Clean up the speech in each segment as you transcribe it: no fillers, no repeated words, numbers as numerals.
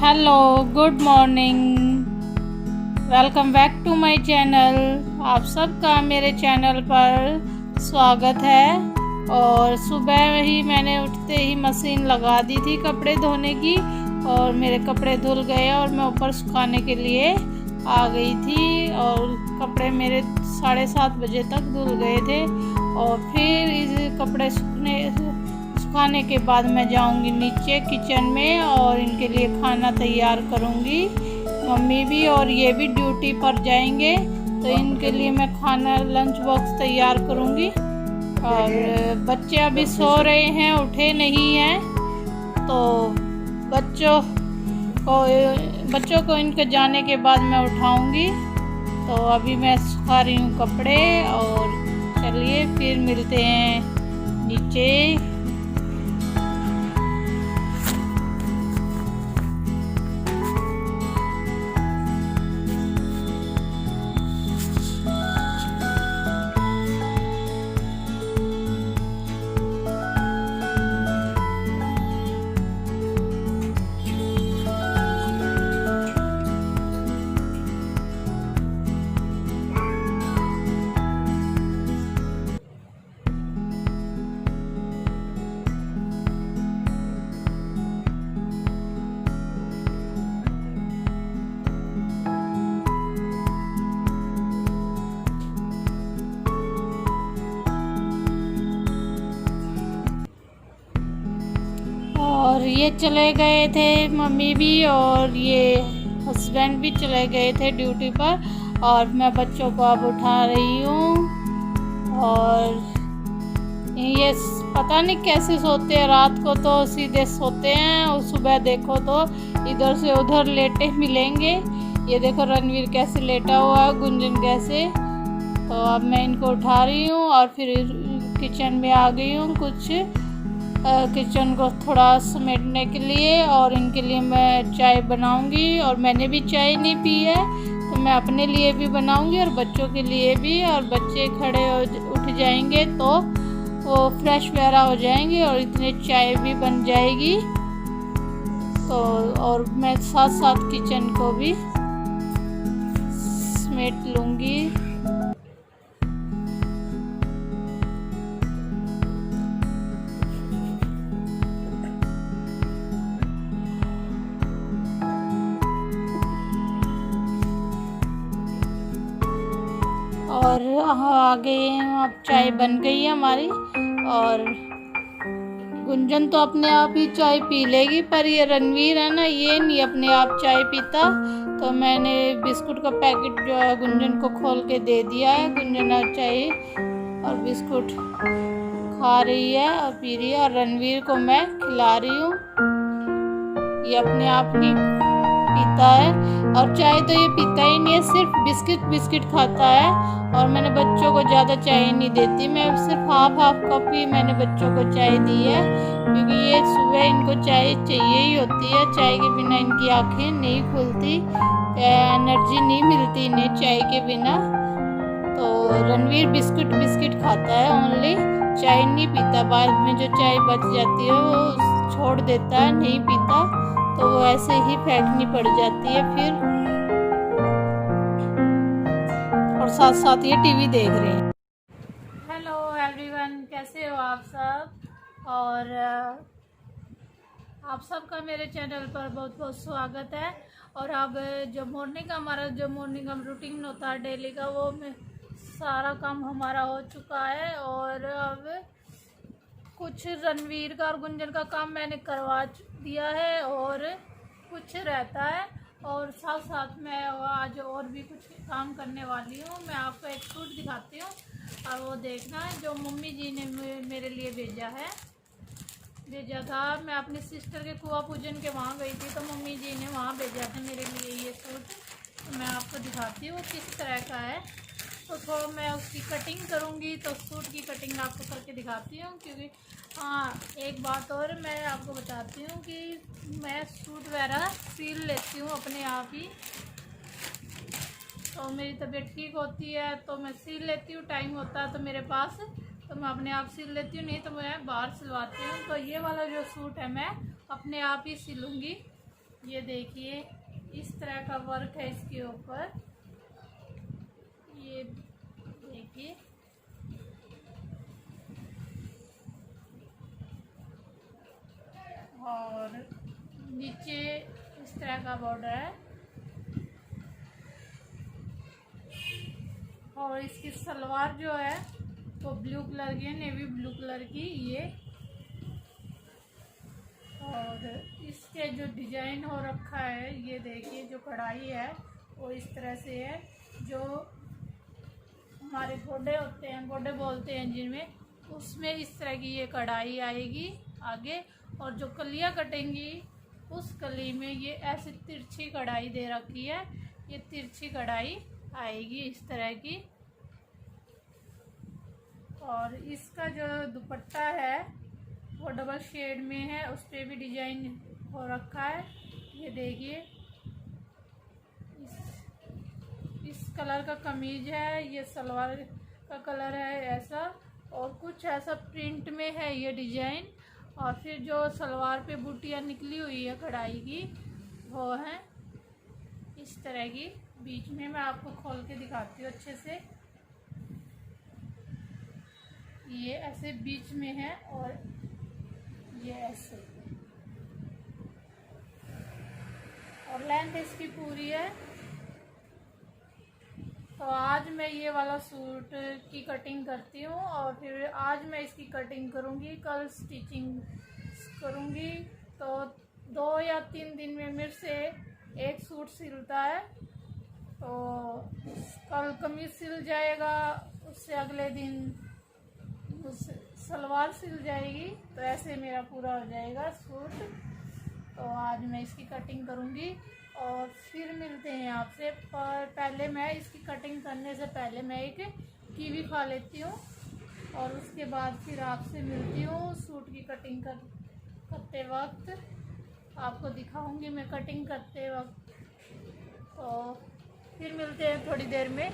Hello, good morning. Welcome back to my channel. आप सबका मेरे चैनल पर स्वागत है। और सुबह ही मैंने उठते ही मशीन लगा दी थी कपड़े धोने की, और मेरे कपड़े धुल गए और मैं ऊपर सुखाने के लिए आ गई थी। और कपड़े मेरे 7:30 बजे तक धुल गए थे। और फिर इस कपड़े सुखाने के बाद मैं जाऊंगी नीचे किचन में और इनके लिए खाना तैयार करूंगी। मम्मी भी और ये भी ड्यूटी पर जाएंगे, तो इनके लिए मैं खाना लंच बॉक्स तैयार करूंगी। और बच्चे अभी सो रहे हैं, उठे नहीं हैं, तो बच्चों को इनके जाने के बाद मैं उठाऊंगी। तो अभी मैं सुखा रही हूँ कपड़े, और चलिए फिर मिलते हैं नीचे। और ये चले गए थे मम्मी भी, और ये हस्बैंड भी चले गए थे ड्यूटी पर, और मैं बच्चों को अब उठा रही हूँ। और ये पता नहीं कैसे सोते हैं, रात को तो सीधे सोते हैं और सुबह देखो तो इधर से उधर लेटे मिलेंगे। ये देखो रणवीर कैसे लेटा हुआ है, गुंजन कैसे। तो अब मैं इनको उठा रही हूँ और फिर किचन में आ गई हूँ कुछ किचन को थोड़ा समेटने के लिए। और इनके लिए मैं चाय बनाऊंगी, और मैंने भी चाय नहीं पी है, तो मैं अपने लिए भी बनाऊंगी और बच्चों के लिए भी। और बच्चे उठ जाएंगे तो वो फ्रेश वगैरह हो जाएंगे और इतने चाय भी बन जाएगी। तो और मैं साथ साथ किचन को भी समेट लूँगी। और आ गए हैं, अब चाय बन गई है हमारी। और गुंजन तो अपने आप ही चाय पी लेगी, पर ये रणवीर है ना, ये नहीं अपने आप चाय पीता। तो मैंने बिस्कुट का पैकेट जो है गुंजन को खोल के दे दिया है। गुंजन अब चाय और बिस्कुट खा रही है और पी रही है, और रणवीर को मैं खिला रही हूँ। ये अपने आप ही पीता है, और चाय तो ये पीता ही नहीं है, सिर्फ बिस्किट खाता है। और मैंने बच्चों को ज़्यादा चाय नहीं देती, मैं सिर्फ हाफ कप ही मैंने बच्चों को चाय दी है, क्योंकि ये सुबह इनको चाय चाहिए ही होती है। चाय के बिना इनकी आंखें नहीं खुलती, एनर्जी नहीं मिलती इन्हें चाय के बिना। तो रणवीर बिस्किट खाता है ओनली, चाय नहीं पीता। बाद में जो चाय बच जाती है वो छोड़ देता है, नहीं पीता, तो वो ऐसे ही फेंकनी पड़ जाती है फिर। और साथ साथ ये टीवी देख रहे हैं। हेलो एवरीवन, कैसे हो आप सब। और आप सबका मेरे चैनल पर बहुत बहुत स्वागत है। और अब हमारा जो मॉर्निंग का रूटीन होता है डेली का, वो सारा काम हमारा हो चुका है। और अब कुछ रणवीर का और गुंजन का काम मैंने करवा दिया है, और कुछ रहता है। और साथ साथ मैं आज और भी कुछ काम करने वाली हूँ। मैं आपको एक सूट दिखाती हूँ, और वो देखना है जो मम्मी जी ने मेरे लिए भेजा था। मैं अपनी सिस्टर के कुआं पूजन के वहाँ गई थी, तो मम्मी जी ने वहाँ भेजा था मेरे लिए ये सूट। तो मैं आपको दिखाती हूँ किस तरह का है। तो थोड़ा मैं उसकी कटिंग करूँगी, तो सूट की कटिंग आपको करके दिखाती हूँ। क्योंकि हाँ, एक बात और मैं आपको बताती हूँ कि मैं सूट वगैरह सील लेती हूँ अपने आप ही। तो मेरी तबीयत ठीक होती है तो मैं सील लेती हूँ, टाइम होता है तो मेरे पास, तो मैं अपने आप सिल लेती हूँ, नहीं तो मैं बाहर सिलवाती हूँ। तो ये वाला जो सूट है मैं अपने आप ही सिलूँगी। ये देखिए इस तरह का वर्क है इसके ऊपर, ये देखिए। और नीचे इस तरह का बॉर्डर है और इसकी सलवार जो है वो ब्लू कलर की है, नेवी ब्लू कलर की ये। और इसके जो डिजाइन हो रखा है ये देखिए, जो कढ़ाई है वो इस तरह से है, जो हमारे गोडे होते हैं, गोडे बोलते हैं जिनमें, उसमें इस तरह की ये कढ़ाई आएगी आगे। और जो कलियां कटेंगी उस कली में ये ऐसी तिरछी कढ़ाई दे रखी है, ये तिरछी कढ़ाई आएगी इस तरह की। और इसका जो दुपट्टा है वो डबल शेड में है, उस पर भी डिजाइन हो रखा है, ये देखिए। इस कलर का कमीज है, ये सलवार का कलर है ऐसा, और कुछ ऐसा प्रिंट में है ये डिजाइन। और फिर जो सलवार पे बूटियाँ निकली हुई है कढ़ाई की वो है इस तरह की। बीच में मैं आपको खोल के दिखाती हूँ अच्छे से, ये ऐसे बीच में है और ये ऐसे, और लेंथ इसकी पूरी है। तो आज मैं ये वाला सूट की कटिंग करती हूँ और फिर आज मैं इसकी कटिंग करूँगी, कल स्टिचिंग करूँगी। तो 2 या 3 दिन में मेरे से एक सूट सिलता है, तो कल कमीज सिल जाएगा, उससे अगले दिन सलवार सिल जाएगी, तो ऐसे मेरा पूरा हो जाएगा सूट। तो आज मैं इसकी कटिंग करूँगी और फिर मिलते हैं आपसे। पर पहले मैं इसकी कटिंग करने से पहले मैं एक कीवी खा लेती हूँ और उसके बाद फिर आपसे मिलती हूँ। सूट की कटिंग करते वक्त आपको दिखाऊंगी मैं कटिंग करते वक्त। तो फिर मिलते हैं थोड़ी देर में।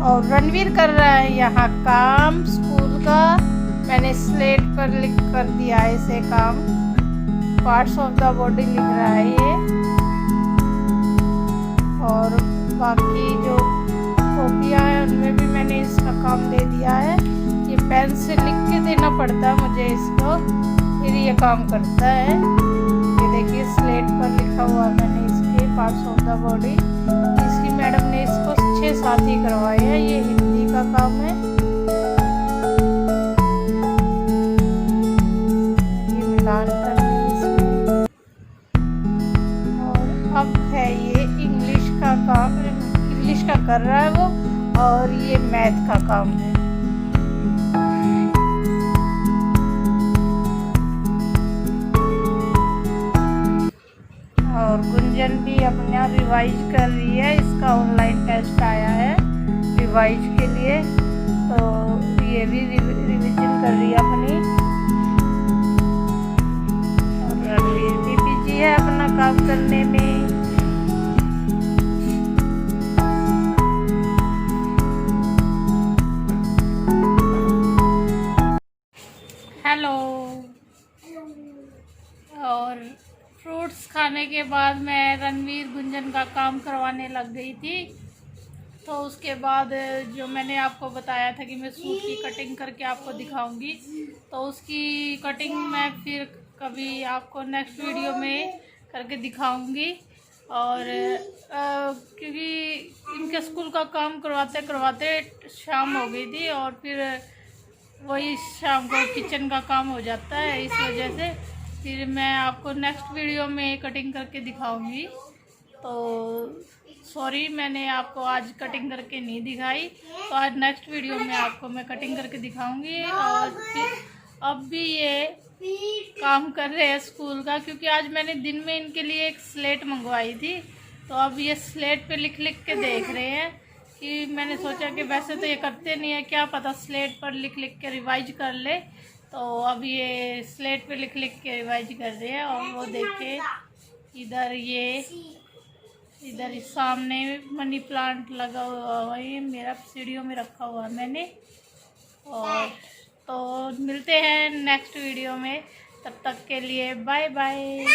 और रणवीर कर रहा है यहाँ काम स्कूल का। मैंने स्लेट पर लिख कर दिया है इसे काम, पार्ट्स ऑफ द बॉडी लिख रहा है ये। और बाकी जो कॉपियाँ हैं उनमें भी मैंने इसका काम दे दिया है। ये पेन से लिख के देना पड़ता है मुझे इसको, फिर ये काम करता है। ये देखिए स्लेट पर लिखा हुआ मैंने इसके पार्ट्स ऑफ द बॉडी। इसकी मैडम ने इसको 6-7 ही करवाए हैं, ये हिंदी का काम है। ये मिलान करनी इसमें। और अब है ये इंग्लिश का काम, इंग्लिश का कर रहा है वो, और ये मैथ का काम है। रिवाइज कर रही है। इसका ऑनलाइन टेस्ट आया है रिवाइज के लिए, तो ये भी रिविजन कर रही है अपनी। और रणवीर भी बिजी है अपना काम करने में। हेलो। और फ्रूट्स खाने के बाद मैं रणवीर गुंजन का काम करवाने लग गई थी। तो उसके बाद जो मैंने आपको बताया था कि मैं सूट की कटिंग करके आपको दिखाऊंगी, तो उसकी कटिंग मैं फिर कभी आपको नेक्स्ट वीडियो में करके दिखाऊंगी। और क्योंकि इनके स्कूल का काम करवाते करवाते शाम हो गई थी, और फिर वही शाम को किचन का काम हो जाता है, इस वजह से फिर मैं आपको नेक्स्ट वीडियो में कटिंग करके दिखाऊंगी। तो सॉरी, मैंने आपको आज कटिंग करके नहीं दिखाई, तो आज नेक्स्ट वीडियो में आपको मैं कटिंग करके दिखाऊंगी। और फिर अब भी ये काम कर रहे हैं स्कूल का, क्योंकि आज मैंने दिन में इनके लिए एक स्लेट मंगवाई थी, तो अब ये स्लेट पे लिख लिख के देख रहे हैं। कि मैंने सोचा कि वैसे तो ये करते नहीं है, क्या पता स्लेट पर लिख लिख के रिवाइज कर ले, तो अब ये स्लेट पे लिख लिख के रिवाइज कर रहे हैं। और वो देखिए इधर इस सामने मनी प्लांट लगा हुआ है, मेरा सीढ़ियों में रखा हुआ है मैंने। और तो मिलते हैं नेक्स्ट वीडियो में, तब तक के लिए बाय बाय।